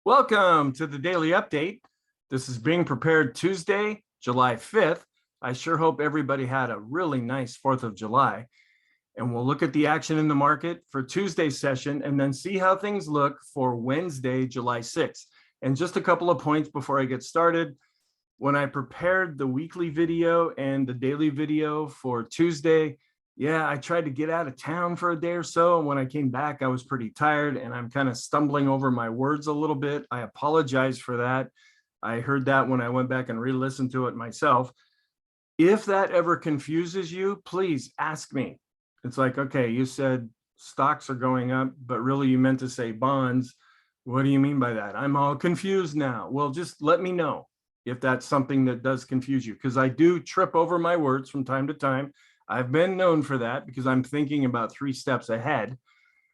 Welcome to the daily update. This is Being Prepared Tuesday, July 5th. I sure hope everybody had a really nice 4th of July. And we'll look at the action in the market for Tuesday's session and then see how things look for Wednesday, July 6th. And just a couple of points before I get started. When I prepared the weekly video and the daily video for Tuesday, I tried to get out of town for a day or so. And when I came back, I was pretty tired and I'm kind of stumbling over my words a little bit. I apologize for that. I heard that when I went back and re-listened to it myself. If that ever confuses you, please ask me. It's like, okay, you said stocks are going up, but really you meant to say bonds. What do you mean by that? I'm all confused now. Well, just let me know if that's something that does confuse you, because I do trip over my words from time to time. I've been known for that because I'm thinking about 3 steps ahead.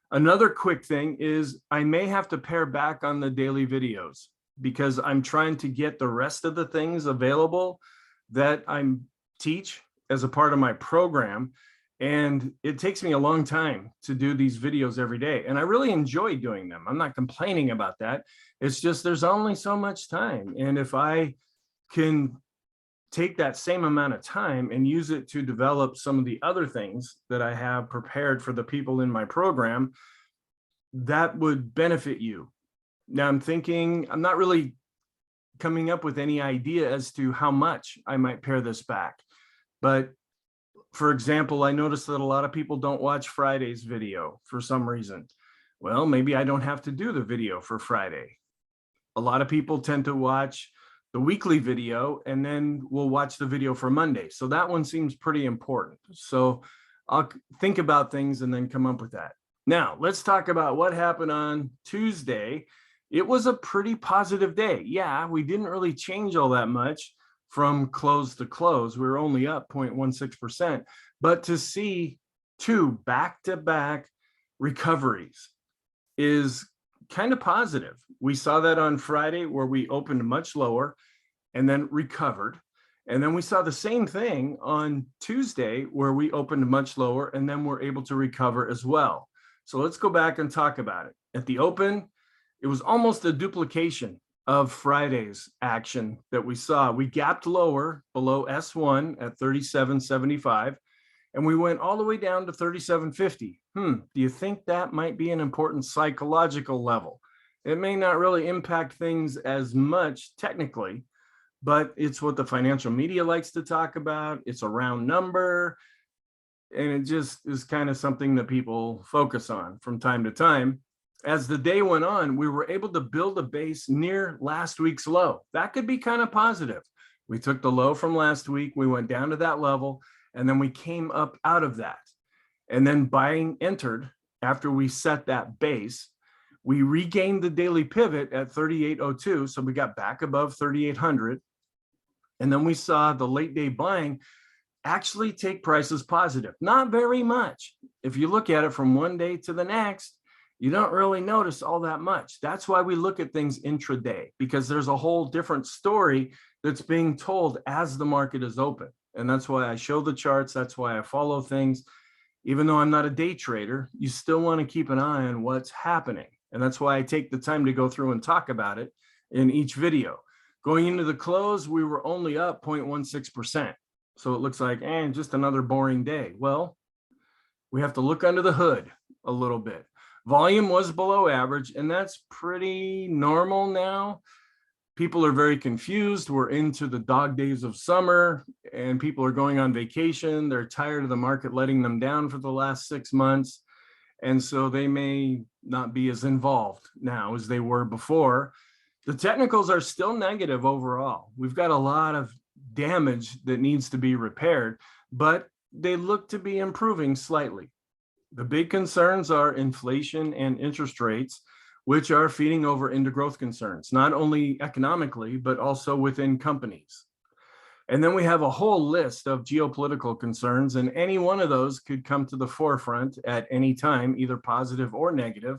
Another quick thing is I may have to pare back on the daily videos because I'm trying to get the rest of the things available that I teach as a part of my program. And it takes me a long time to do these videos every day. And I really enjoy doing them. I'm not complaining about that. It's just there's only so much time. And if I can take that same amount of time and use it to develop some of the other things that I have prepared for the people in my program, that would benefit you. Now I'm thinking, I'm not really coming up with any idea as to how much I might pare this back. But for example, I noticed that a lot of people don't watch Friday's video for some reason. Well, maybe I don't have to do the video for Friday. A lot of people tend to watch the weekly video and then we'll watch the video for Monday. So that one seems pretty important. So I'll think about things and then come up with that. Now let's talk about what happened on Tuesday. It was a pretty positive day. Yeah, we didn't really change all that much from close to close. We were only up 0.16%, but to see 2 back-to-back recoveries is kind of positive. We saw that on Friday where we opened much lower and then recovered. And then we saw the same thing on Tuesday where we opened much lower and then we're able to recover as well. So let's go back and talk about it. At the open, it was almost a duplication of Friday's action that we saw. We gapped lower below S1 at 37.75. And we went all the way down to 37.50. Do you think that might be an important psychological level? It may not really impact things as much technically, but it's what the financial media likes to talk about. It's a round number, and it just is kind of something that people focus on from time to time. As the day went on, we were able to build a base near last week's low. That could be kind of positive. We took the low from last week, we went down to that level, and then we came up out of that. And then buying entered after we set that base. We regained the daily pivot at 38.02. So we got back above 3,800. And then we saw the late day buying actually take prices positive. Not very much. If you look at it from one day to the next, you don't really notice all that much. That's why we look at things intraday, because there's a whole different story that's being told as the market is open. And that's why I show the charts. That's why I follow things. Even though I'm not a day trader, you still want to keep an eye on what's happening. And that's why I take the time to go through and talk about it in each video. Going into the close, we were only up 0.16%. So it looks like, just another boring day. Well, we have to look under the hood a little bit. Volume was below average, and that's pretty normal now. People are very confused. We're into the dog days of summer and people are going on vacation. They're tired of the market letting them down for the last 6 months. And so they may not be as involved now as they were before. The technicals are still negative overall. We've got a lot of damage that needs to be repaired, but they look to be improving slightly. The big concerns are inflation and interest rates, which are feeding over into growth concerns, not only economically, but also within companies. And then we have a whole list of geopolitical concerns, and any one of those could come to the forefront at any time, either positive or negative.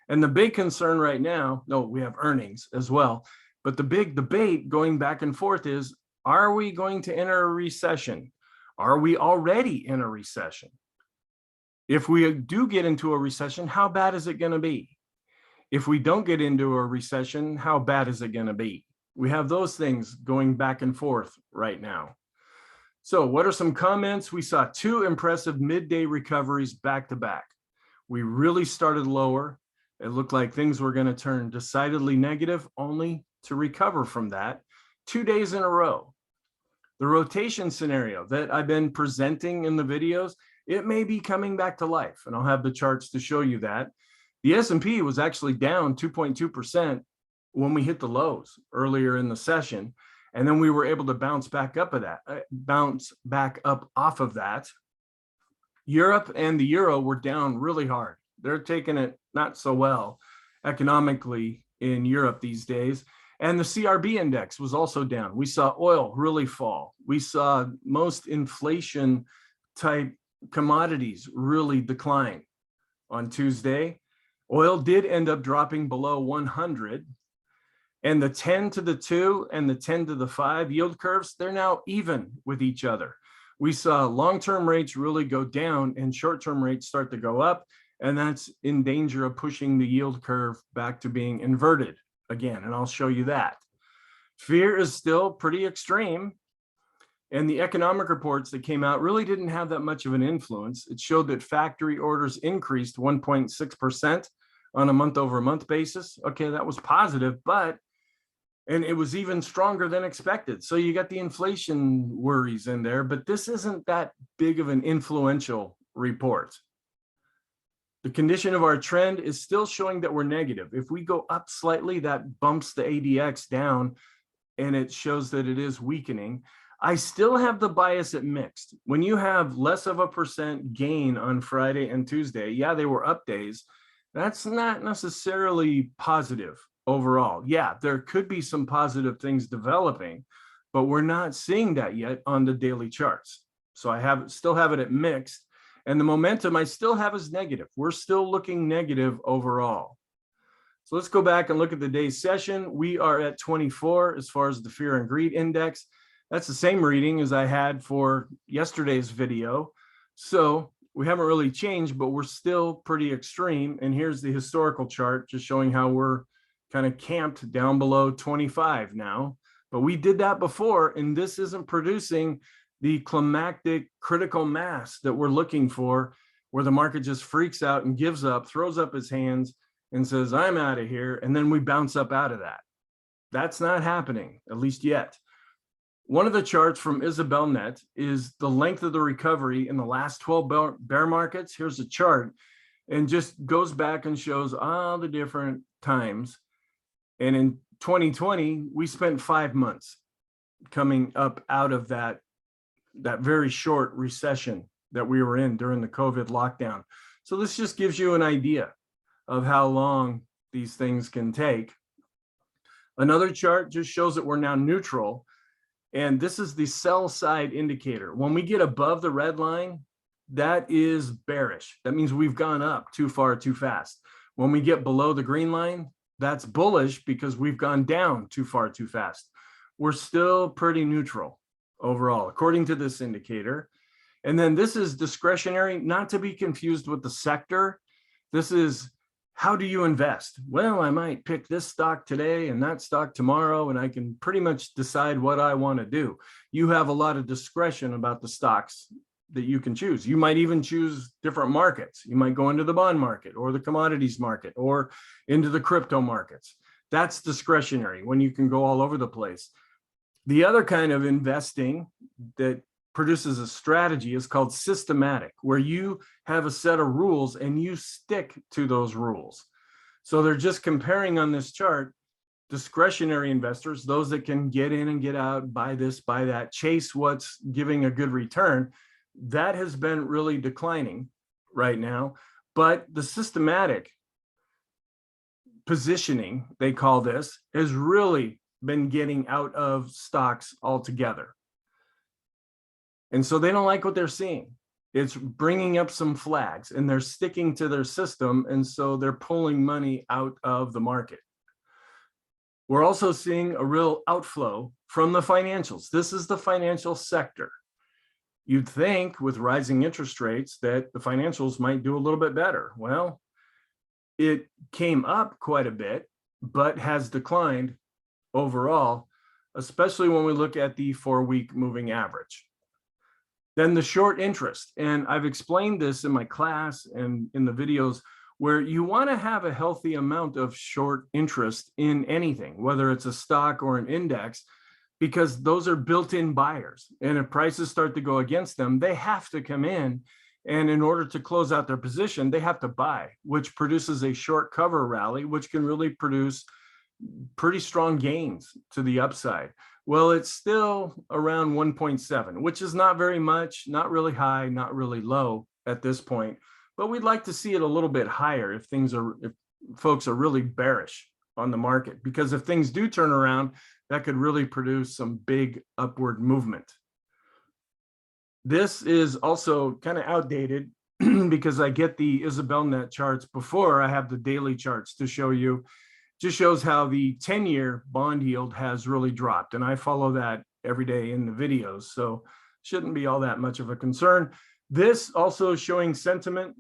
And the big concern right now, we have earnings as well, but the big debate going back and forth is, are we going to enter a recession? Are we already in a recession? If we do get into a recession, how bad is it going to be? If we don't get into a recession, how bad is it going to be? We have those things going back and forth right now. So what are some comments? We saw two impressive midday recoveries back to back. We really started lower. It looked like things were going to turn decidedly negative, only to recover from that 2 days in a row. The rotation scenario that I've been presenting in the videos, it may be coming back to life, and I'll have the charts to show you that. The S&P was actually down 2.2% when we hit the lows earlier in the session, and then we were able to bounce back up off of that. Europe and the euro were down really hard. They're taking it not so well economically in Europe these days. And the CRB index was also down. We saw oil really fall. We saw most inflation type commodities really decline on Tuesday. Oil did end up dropping below 100. And the 10 to the 2 and the 10 to the 5 yield curves, they're now even with each other. We saw long-term rates really go down and short-term rates start to go up. And that's in danger of pushing the yield curve back to being inverted again, and I'll show you that. Fear is still pretty extreme, and the economic reports that came out really didn't have that much of an influence. It showed that factory orders increased 1.6% on a month-over-month basis. Okay, that was positive, and it was even stronger than expected. So you got the inflation worries in there, but this isn't that big of an influential report. The condition of our trend is still showing that we're negative. If we go up slightly, that bumps the ADX down and it shows that it is weakening. I still have the bias at mixed. When you have less of a % gain on Friday and Tuesday, yeah, they were up days. That's not necessarily positive overall. Yeah, there could be some positive things developing, but we're not seeing that yet on the daily charts. So I still have it at mixed. And the momentum I still have is negative. We're still looking negative overall. So let's go back and look at the day's session. We are at 24 as far as the fear and greed index. That's the same reading as I had for yesterday's video. So we haven't really changed, but we're still pretty extreme. And here's the historical chart just showing how we're kind of camped down below 25 now. But we did that before, and this isn't producing the climactic critical mass that we're looking for, where the market just freaks out and gives up, throws up his hands and says, I'm out of here. And then we bounce up out of that. That's not happening, at least yet. One of the charts from IsabelNet is the length of the recovery in the last 12 bear markets. Here's a chart and just goes back and shows all the different times. And in 2020, we spent 5 months coming up out of that very short recession that we were in during the COVID lockdown. So this just gives you an idea of how long these things can take. Another chart just shows that we're now neutral. And this is the sell side indicator. When we get above the red line, that is bearish. That means we've gone up too far, too fast. When we get below the green line, that's bullish because we've gone down too far, too fast. We're still pretty neutral overall, according to this indicator. And then this is discretionary, not to be confused with the sector. This is, how do you invest? Well, I might pick this stock today and that stock tomorrow, and I can pretty much decide what I want to do. You have a lot of discretion about the stocks that you can choose. You might even choose different markets. You might go into the bond market or the commodities market or into the crypto markets. That's discretionary when you can go all over the place. The other kind of investing that produces a strategy is called systematic, where you have a set of rules and you stick to those rules. So they're just comparing on this chart discretionary investors, those that can get in and get out, buy this, buy that, chase what's giving a good return. That has been really declining right now. But the systematic positioning, they call this, has really been getting out of stocks altogether. And so they don't like what they're seeing. It's bringing up some flags and they're sticking to their system. And so they're pulling money out of the market. We're also seeing a real outflow from the financials. This is the financial sector. You'd think with rising interest rates that the financials might do a little bit better. Well, it came up quite a bit, but has declined overall, especially when we look at the 4-week moving average. Then the short interest, and I've explained this in my class and in the videos, where you want to have a healthy amount of short interest in anything, whether it's a stock or an index, because those are built-in buyers. And if prices start to go against them, they have to come in. And in order to close out their position, they have to buy, which produces a short cover rally, which can really produce pretty strong gains to the upside. Well, it's still around 1.7, which is not very much, not really high, not really low at this point. But we'd like to see it a little bit higher if folks are really bearish on the market, because if things do turn around, that could really produce some big upward movement. This is also kind of outdated because I get the IsabelNet charts before I have the daily charts to show you. Just shows how the 10-year bond yield has really dropped. And I follow that every day in the videos, so shouldn't be all that much of a concern. This also is showing sentiment.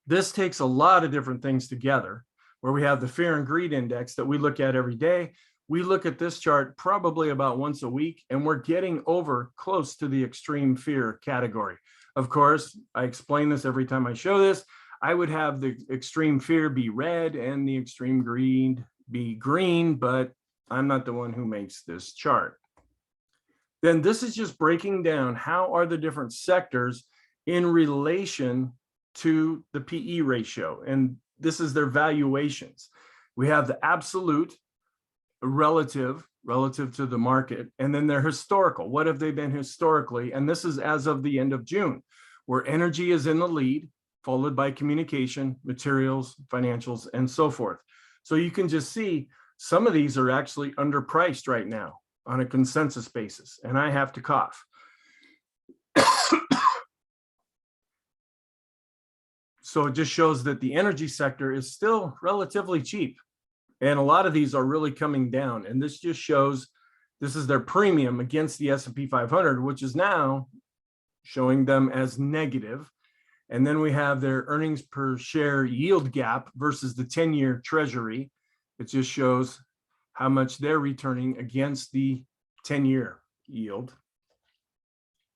This takes a lot of different things together, where we have the fear and greed index that we look at every day. We look at this chart probably about once a week, and we're getting over close to the extreme fear category. Of course, I explain this every time I show this. I would have the extreme fear be red and the extreme greed be green, but I'm not the one who makes this chart. Then this is just breaking down how are the different sectors in relation to the PE ratio. And this is their valuations. We have the absolute, relative to the market, and then their historical. What have they been historically? And this is as of the end of June, where energy is in the lead, followed by communication, materials, financials, and so forth. So you can just see some of these are actually underpriced right now on a consensus basis, and I have to cough. So it just shows that the energy sector is still relatively cheap, and a lot of these are really coming down. And this just shows this is their premium against the S&P 500, which is now showing them as negative. And then we have their earnings per share yield gap versus the 10-year treasury. It just shows how much they're returning against the 10-year yield.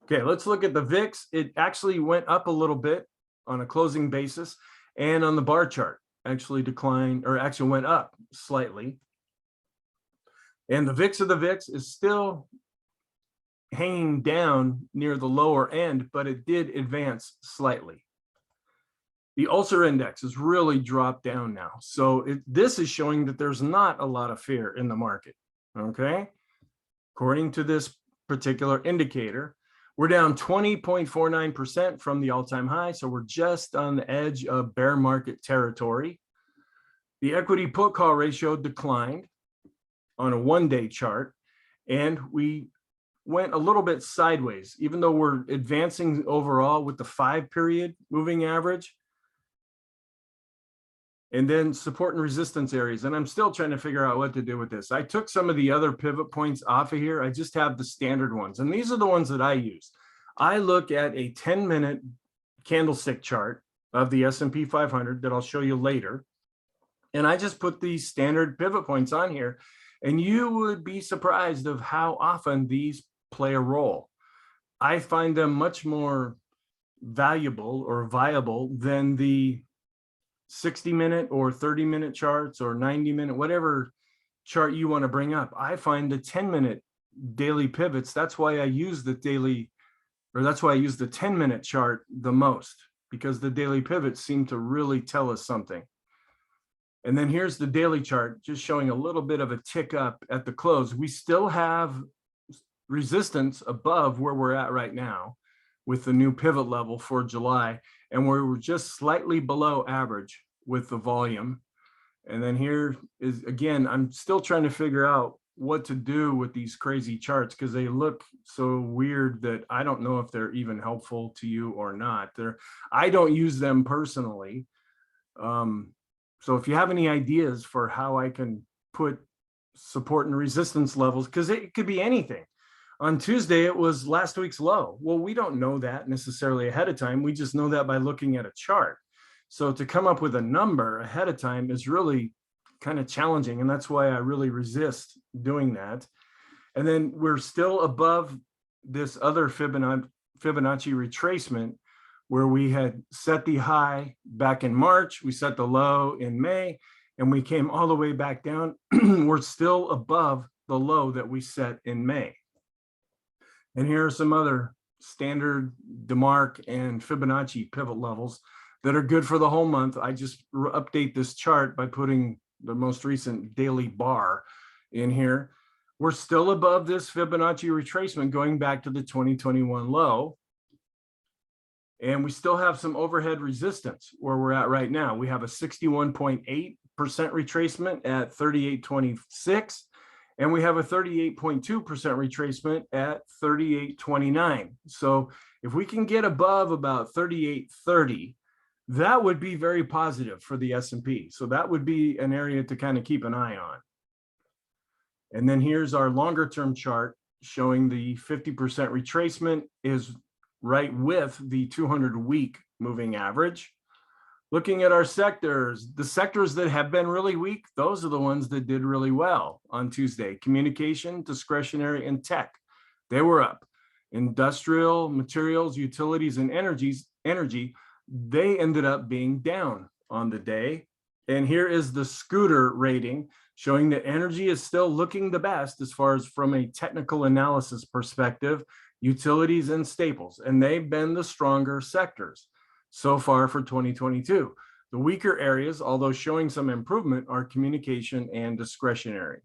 Okay, let's look at the VIX. It actually went up a little bit on a closing basis, and on the bar chart actually declined, or actually went up slightly. And the VIX of the VIX is still hanging down near the lower end, but it did advance slightly. The Ulcer Index has really dropped down now. So this is showing that there's not a lot of fear in the market, okay? According to this particular indicator, we're down 20.49% from the all-time high, so we're just on the edge of bear market territory. The equity put call ratio declined on a one-day chart, and we went a little bit sideways, even though we're advancing overall with the 5-period moving average. And then support and resistance areas. And I'm still trying to figure out what to do with this. I took some of the other pivot points off of here. I just have the standard ones. And these are the ones that I use. I look at a 10-minute candlestick chart of the S&P 500 that I'll show you later. And I just put these standard pivot points on here. And you would be surprised of how often these play a role. I find them much more valuable or viable than the 60-minute or 30-minute charts or 90-minute, whatever chart you want to bring up. I find the 10-minute daily pivots. That's why I use the daily, or that's why I use the 10-minute chart the most, because the daily pivots seem to really tell us something. And then here's the daily chart, just showing a little bit of a tick up at the close. We still have resistance above where we're at right now with the new pivot level for July. And we're just slightly below average with the volume. And then here is, again, I'm still trying to figure out what to do with these crazy charts because they look so weird that I don't know if they're even helpful to you or not. I don't use them personally. So if you have any ideas for how I can put support and resistance levels, because it could be anything. On Tuesday, it was last week's low. Well, we don't know that necessarily ahead of time. We just know that by looking at a chart. So to come up with a number ahead of time is really kind of challenging. And that's why I really resist doing that. And then we're still above this other Fibonacci retracement where we had set the high back in March, we set the low in May, and we came all the way back down. We're still above the low that we set in May. And here are some other standard DeMark and Fibonacci pivot levels that are good for the whole month. I just update this chart by putting the most recent daily bar in here. We're still above this Fibonacci retracement going back to the 2021 low. And we still have some overhead resistance where we're at right now. We have a 61.8% retracement at 38.26, and we have a 38.2% retracement at 38.29. So if we can get above about 38.30, that would be very positive for the S&P. So that would be an area to kind of keep an eye on. And then here's our longer term chart showing the 50% retracement is right with the 200-week moving average. Looking at our sectors, the sectors that have been really weak, those are the ones that did really well on Tuesday. Communication, discretionary, and tech, they were up. Industrial, materials, utilities, and energy, they ended up being down on the day. And here is the scooter rating showing that energy is still looking the best as far as from a technical analysis perspective, utilities and staples, and they've been the stronger sectors so far for 2022. The weaker areas, although showing some improvement, are communication and discretionary.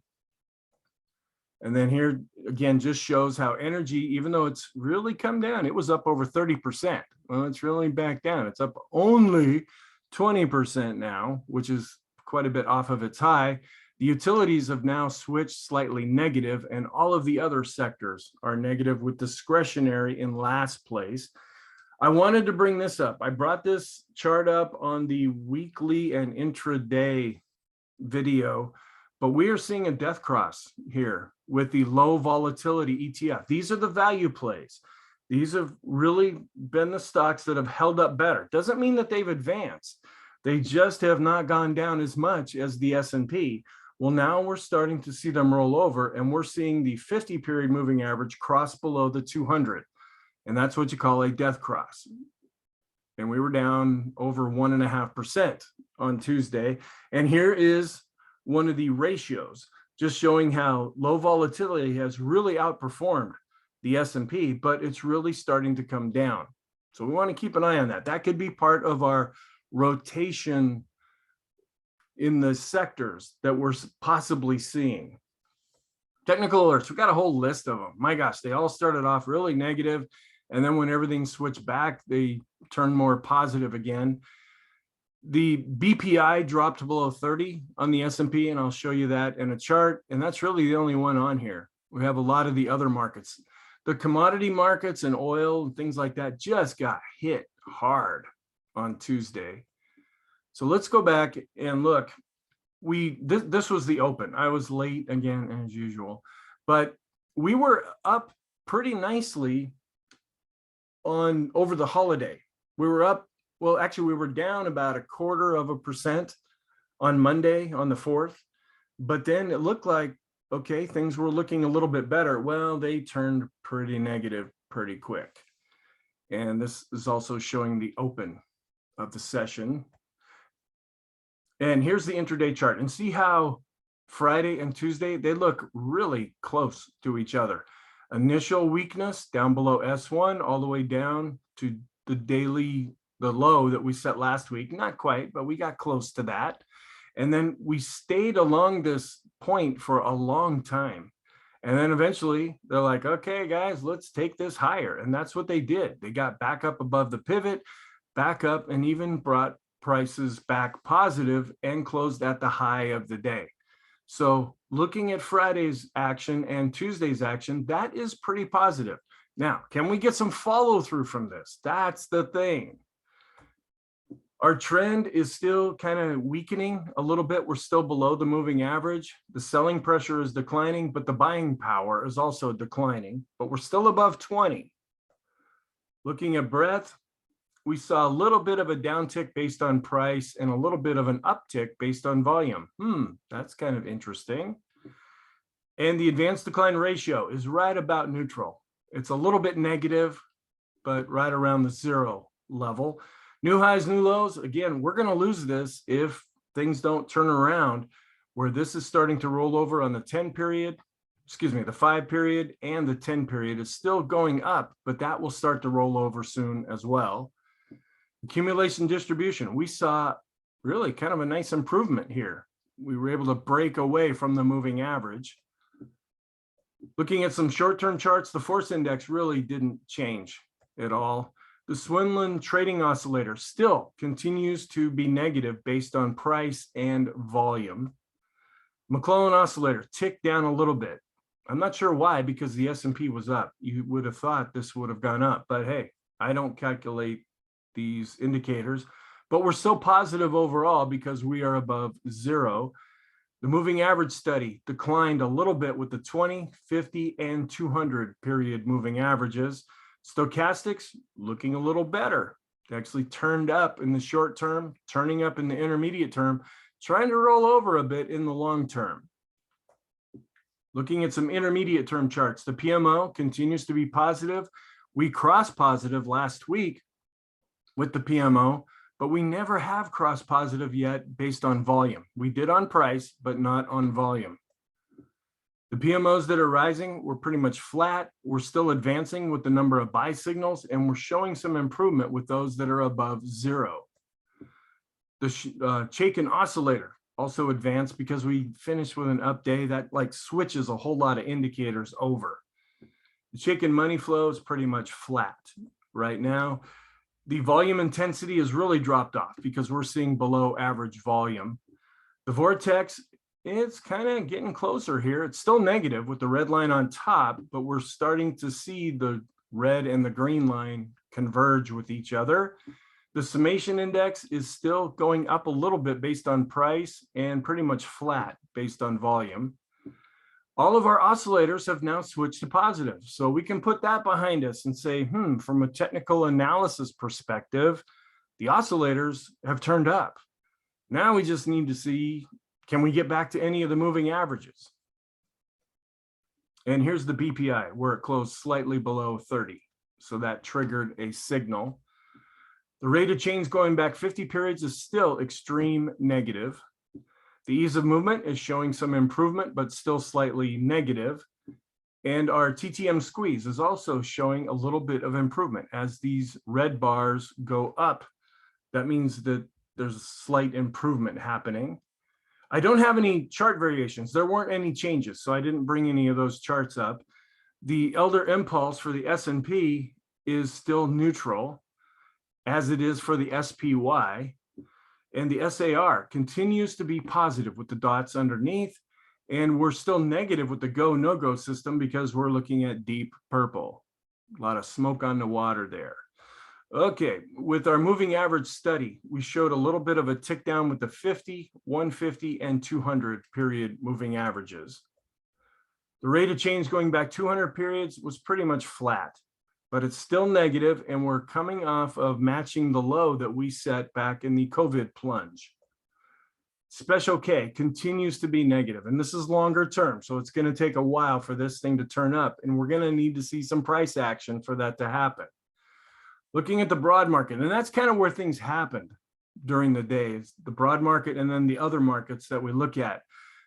And then here again just shows how energy, even though it's really come down, it was up over 30%. Well, it's really back down. It's up only 20% now, which is quite a bit off of its high. The utilities have now switched slightly negative, and all of the other sectors are negative, with discretionary in last place. I wanted to bring this up. I brought this chart up on the weekly and intraday video, but we are seeing a death cross here with the low volatility ETF. These are the value plays. These have really been the stocks that have held up better. Doesn't mean that they've advanced. They just have not gone down as much as the S&P. Well, now we're starting to see them roll over, and we're seeing the 50-period moving average cross below the 200. And that's what you call a death cross. And we were down over 1.5% on Tuesday. And here is one of the ratios, just showing how low volatility has really outperformed the S&P, but it's really starting to come down. So we want to keep an eye on that. That could be part of our rotation in the sectors that we're possibly seeing. Technical alerts, we've got a whole list of them. My gosh, they all started off really negative, and then when everything switched back, they turned more positive again. The BPI dropped below 30 on the S&P, and I'll show you that in a chart, and that's really the only one on here. We have a lot of the other markets. The commodity markets and oil and things like that just got hit hard on Tuesday. So let's go back and look. This was the open. I was late again as usual, but we were up pretty nicely on over the holiday. We were up, well, actually we were down about 0.25% on Monday on the 4th, but then it looked like, okay, things were looking a little bit better. Well, they turned pretty negative pretty quick. And this is also showing the open of the session. And here's the intraday chart, and see how Friday and Tuesday, they look really close to each other. Initial weakness down below S1 all the way down to the low that we set last week. Not quite, but we got close to that. And then we stayed along this point for a long time. And then eventually they're like, okay, guys, let's take this higher. And that's what they did. They got back up above the pivot, back up, and even brought prices back positive and closed at the high of the day. So looking at Friday's action and Tuesday's action, that is pretty positive. Now, can we get some follow through from this? That's the thing. Our trend is still kind of weakening a little bit. We're still below the moving average. The selling pressure is declining, but the buying power is also declining, but we're still above 20. Looking at breadth, we saw a little bit of a downtick based on price and a little bit of an uptick based on volume. That's kind of interesting. And the advanced decline ratio is right about neutral. It's a little bit negative, but right around the 0 level. New highs, new lows. Again, we're going to lose this if things don't turn around, where this is starting to roll over on the 10 period, the 5 period, and the 10 period is still going up, but that will start to roll over soon as well. Accumulation distribution, we saw really kind of a nice improvement here. We were able to break away from the moving average. Looking at some short-term charts, the force index really didn't change at all. The Swinland trading oscillator still continues to be negative based on price and volume. McClellan oscillator ticked down a little bit. I'm not sure why, because the S&P was up. You would have thought this would have gone up, but hey, I don't calculate these indicators, but we're so positive overall because we are above 0. The moving average study declined a little bit with the 20, 50, and 200 period moving averages. Stochastics looking a little better. It actually turned up in the short term, turning up in the intermediate term, trying to roll over a bit in the long term. Looking at some intermediate term charts, the PMO continues to be positive. We crossed positive last week with the PMO, but we never have crossed positive yet based on volume. We did on price, but not on volume. The PMOs that are rising, we're pretty much flat. We're still advancing with the number of buy signals, and we're showing some improvement with those that are above 0. The Chaikin oscillator also advanced because we finished with an up day that like switches a whole lot of indicators over. The Chaikin money flow is pretty much flat right now. The volume intensity has really dropped off because we're seeing below average volume. The vortex, it's kind of getting closer here. It's still negative with the red line on top, but we're starting to see the red and the green line converge with each other. The summation index is still going up a little bit based on price and pretty much flat based on volume. All of our oscillators have now switched to positive. So we can put that behind us and say, from a technical analysis perspective, the oscillators have turned up. Now we just need to see, can we get back to any of the moving averages? And here's the BPI, where it closed slightly below 30. So that triggered a signal. The rate of change going back 50 periods is still extreme negative. The ease of movement is showing some improvement, but still slightly negative. And our TTM squeeze is also showing a little bit of improvement. As these red bars go up, that means that there's a slight improvement happening. I don't have any chart variations. There weren't any changes, so I didn't bring any of those charts up. The elder impulse for the S&P is still neutral, as it is for the SPY. And the SAR continues to be positive with the dots underneath. And we're still negative with the go, no-go system because we're looking at deep purple. A lot of smoke on the water there. Okay, with our moving average study, we showed a little bit of a tick down with the 50, 150, and 200 period moving averages. The rate of change going back 200 periods was pretty much flat, but it's still negative, and we're coming off of matching the low that we set back in the COVID plunge. Special K continues to be negative, and this is longer term, so it's going to take a while for this thing to turn up, and we're going to need to see some price action for that to happen. Looking at the broad market, and that's kind of where things happened during the days, the broad market and then the other markets that we look at.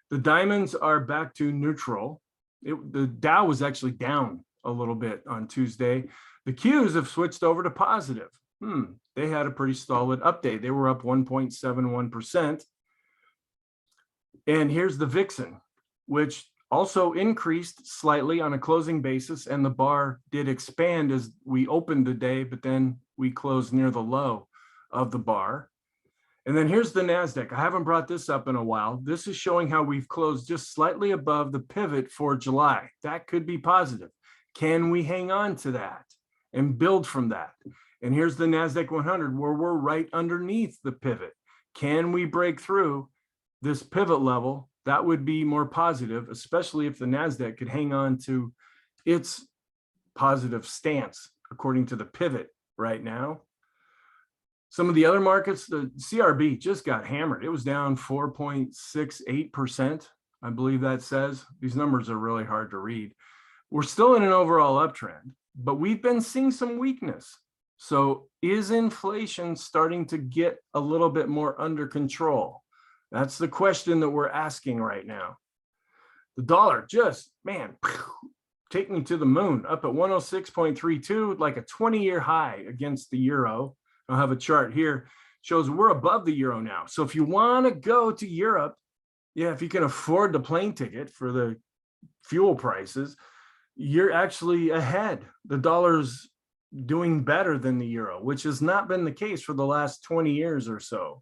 The diamonds are back to neutral. The Dow was actually down a little bit on Tuesday. The Qs have switched over to positive. They had a pretty solid update. They were up 1.71%. And here's the Vixen, which also increased slightly on a closing basis, and the bar did expand as we opened the day, but then we closed near the low of the bar. And then here's the NASDAQ. I haven't brought this up in a while. This is showing how we've closed just slightly above the pivot for July. That could be positive. Can we hang on to that and build from that? And here's the NASDAQ 100, where we're right underneath the pivot. Can we break through this pivot level? That would be more positive, especially if the NASDAQ could hang on to its positive stance according to the pivot right now. Some of the other markets, the CRB just got hammered. It was down 4.68%. I believe that says. These numbers are really hard to read. We're still in an overall uptrend, but we've been seeing some weakness. So is inflation starting to get a little bit more under control? That's the question that we're asking right now. The dollar just, man, take me to the moon, up at 106.32, like a 20-year high against the euro. I'll have a chart here, shows we're above the euro now. So if you want to go to Europe, yeah, if you can afford the plane ticket for the fuel prices, you're actually ahead. The dollar's doing better than the euro, which has not been the case for the last 20 years or so.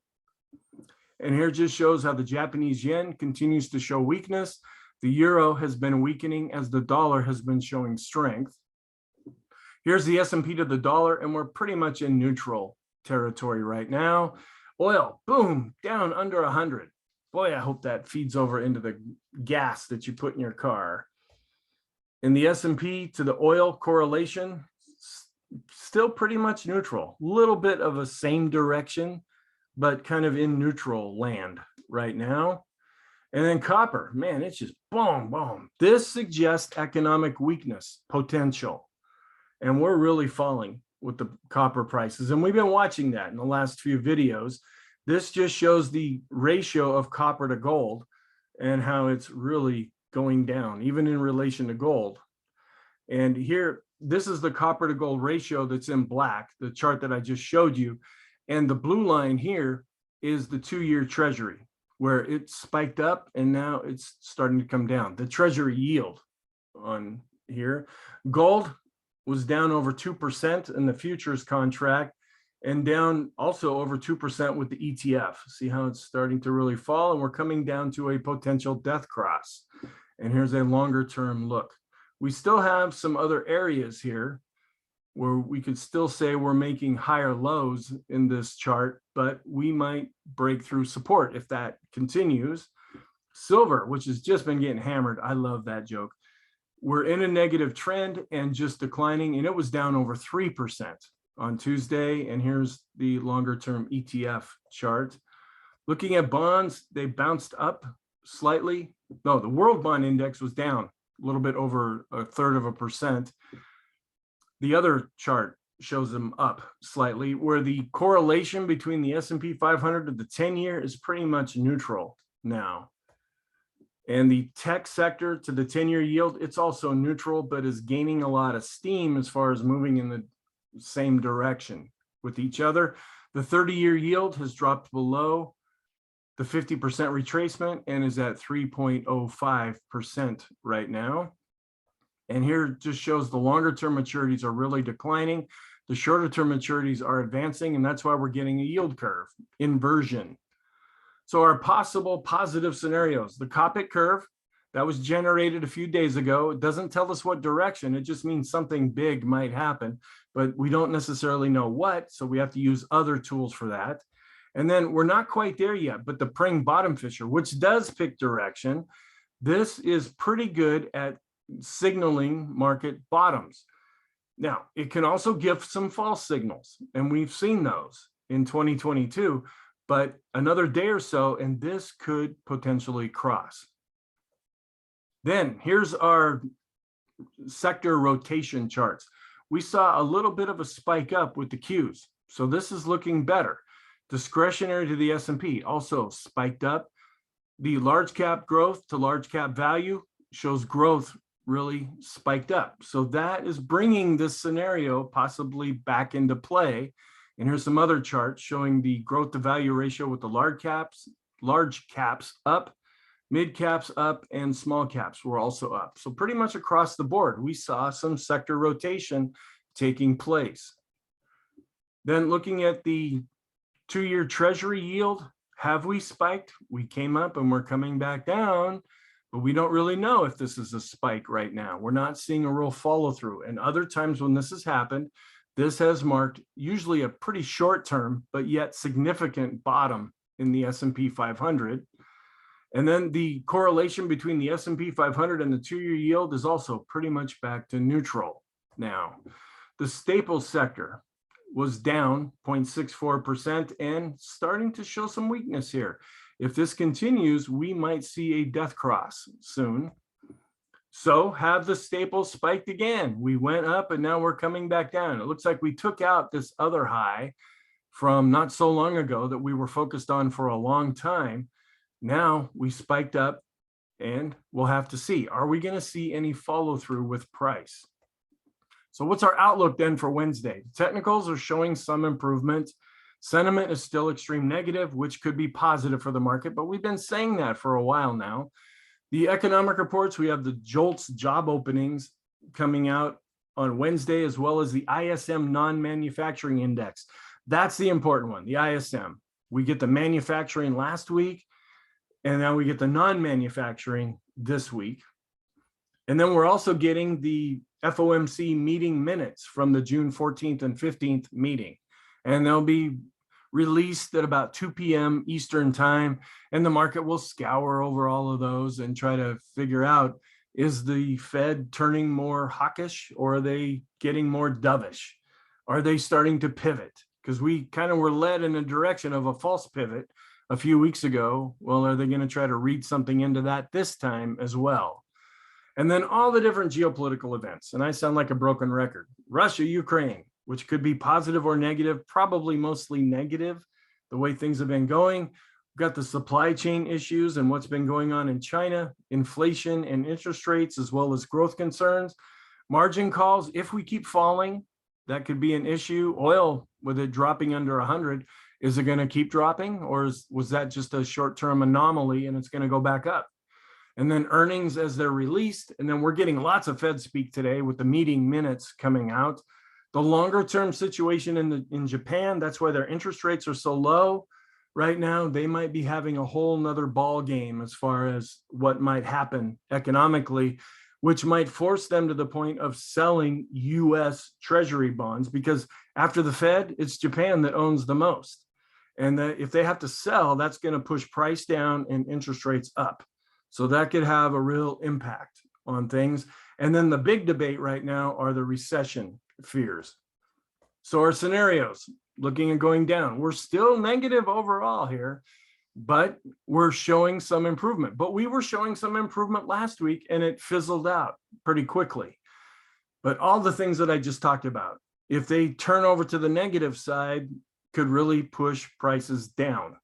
And here just shows how the Japanese yen continues to show weakness. The euro has been weakening as the dollar has been showing strength. Here's the S&P to the dollar, and we're pretty much in neutral territory right now. Oil, boom, down under 100. Boy, I hope that feeds over into the gas that you put in your car. In the S&P to the oil correlation, still pretty much neutral. Little bit of a same direction, but kind of in neutral land right now. And then copper, man, it's just boom, boom. This suggests economic weakness potential. And we're really falling with the copper prices. And we've been watching that in the last few videos. This just shows the ratio of copper to gold and how it's really going down, even in relation to gold. And here, this is the copper to gold ratio that's in black, the chart that I just showed you. And the blue line here is the 2-year treasury, where it spiked up and now it's starting to come down. The treasury yield on here. Gold was down over 2% in the futures contract and down also over 2% with the ETF. See how it's starting to really fall, and we're coming down to a potential death cross. And here's a longer term look. We still have some other areas here where we could still say we're making higher lows in this chart, but we might break through support if that continues. Silver, which has just been getting hammered. I love that joke. We're in a negative trend and just declining, and it was down over 3% on Tuesday. And here's the longer term ETF chart. Looking at bonds, they bounced up slightly. No, the world bond index was down a little bit over 1/3%. The other chart shows them up slightly, where the correlation between the S&P 500 and the 10-year is pretty much neutral now. And the tech sector to the 10-year yield, it's also neutral, but is gaining a lot of steam as far as moving in the same direction with each other. The 30-year yield has dropped below the 50% retracement and is at 3.05% right now. And here just shows the longer term maturities are really declining. The shorter term maturities are advancing, and that's why we're getting a yield curve inversion. So our possible positive scenarios, the Copic curve that was generated a few days ago, it doesn't tell us what direction. It just means something big might happen, but we don't necessarily know what. So we have to use other tools for that. And then we're not quite there yet, but the Pring bottom fisher, which does pick direction, this is pretty good at signaling market bottoms. Now, it can also give some false signals, and we've seen those in 2022, but another day or so, and this could potentially cross. Then here's our sector rotation charts. We saw a little bit of a spike up with the Qs, so this is looking better. Discretionary to the S&P also spiked up. The large cap growth to large cap value shows growth really spiked up. So that is bringing this scenario possibly back into play. And here's some other charts showing the growth to value ratio with the large caps up, mid caps up, and small caps were also up. So pretty much across the board, we saw some sector rotation taking place. Then looking at the 2-year treasury yield, have we spiked? We came up and we're coming back down, but we don't really know if this is a spike right now. We're not seeing a real follow through. And other times when this has happened, this has marked usually a pretty short term, but yet significant bottom in the S&P 500. And then the correlation between the S&P 500 and the 2-year yield is also pretty much back to neutral now. The staples sector, was down 0.64% and starting to show some weakness here. If this continues, we might see a death cross soon. So have the staples spiked again? We went up and now we're coming back down. It looks like we took out this other high from not so long ago that we were focused on for a long time. Now we spiked up and we'll have to see. Are we going to see any follow through with price? So what's our outlook then for Wednesday? Technicals are showing some improvement. Sentiment is still extreme negative, which could be positive for the market, but we've been saying that for a while now. The economic reports, we have the JOLTS job openings coming out on Wednesday, as well as the ISM non-manufacturing index. That's the important one, the ISM. We get the manufacturing last week, and now we get the non-manufacturing this week. And then we're also getting the FOMC meeting minutes from the June 14th and 15th meeting. And they'll be released at about 2 p.m. Eastern time. And the market will scour over all of those and try to figure out, is the Fed turning more hawkish or are they getting more dovish? Are they starting to pivot? Because we kind of were led in a direction of a false pivot a few weeks ago. Well, are they going to try to read something into that this time as well? And then all the different geopolitical events. And I sound like a broken record. Russia, Ukraine, which could be positive or negative, probably mostly negative, the way things have been going. We've got the supply chain issues and what's been going on in China, inflation and interest rates, as well as growth concerns. Margin calls, if we keep falling, that could be an issue. Oil, with it dropping under 100, is it going to keep dropping? Or was that just a short-term anomaly and it's going to go back up? And then earnings as they're released. And then we're getting lots of Fed speak today with the meeting minutes coming out. The longer term situation in Japan, that's why their interest rates are so low right now. They might be having a whole nother ball game as far as what might happen economically, which might force them to the point of selling US Treasury bonds, because after the Fed, it's Japan that owns the most. And if they have to sell, that's going to push price down and interest rates up. So that could have a real impact on things. And then the big debate right now are the recession fears. So our scenarios looking at going down. We're still negative overall here, but we're showing some improvement. But we were showing some improvement last week and it fizzled out pretty quickly. But all the things that I just talked about, if they turn over to the negative side, could really push prices down.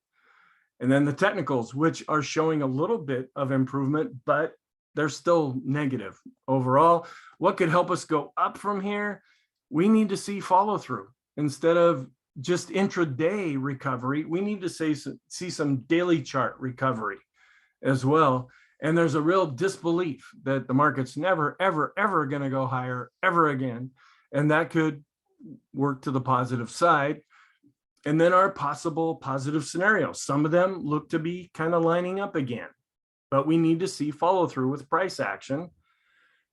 And then the technicals, which are showing a little bit of improvement, but they're still negative overall. What could help us go up from here? We need to see follow through. Instead of just intraday recovery, we need to see some daily chart recovery as well. And there's a real disbelief that the market's never, ever, ever going to go higher ever again. And that could work to the positive side. And then our possible positive scenarios. Some of them look to be kind of lining up again, but we need to see follow through with price action.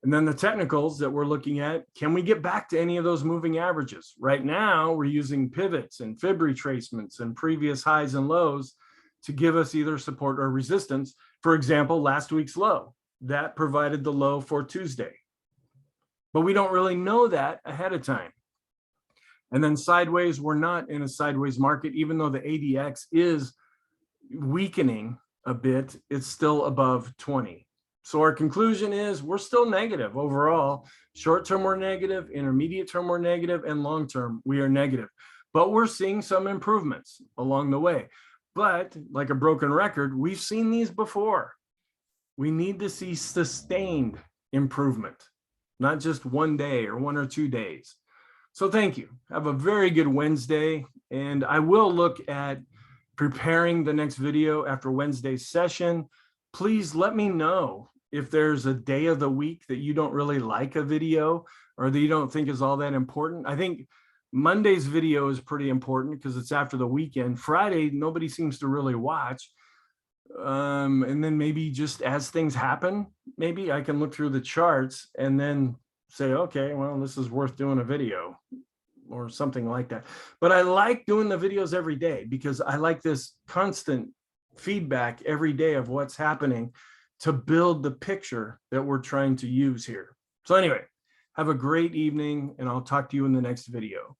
And then the technicals that we're looking at, can we get back to any of those moving averages? Right now, we're using pivots and fib retracements and previous highs and lows to give us either support or resistance. For example, last week's low, that provided the low for Tuesday. But we don't really know that ahead of time. And then sideways, we're not in a sideways market, even though the ADX is weakening a bit, it's still above 20. So our conclusion is we're still negative overall. Short term, we're negative, intermediate term, we're negative, and long term, we are negative. But we're seeing some improvements along the way. But like a broken record, we've seen these before. We need to see sustained improvement, not just one day or 1 or 2 days. So thank you. Have a very good Wednesday. And I will look at preparing the next video after Wednesday's session. Please let me know if there's a day of the week that you don't really like a video or that you don't think is all that important. I think Monday's video is pretty important because it's after the weekend. Friday, nobody seems to really watch. And then maybe just as things happen, maybe I can look through the charts and then say, okay, well, this is worth doing a video or something like that. But I like doing the videos every day because I like this constant feedback every day of what's happening to build the picture that we're trying to use here. So anyway, have a great evening and I'll talk to you in the next video.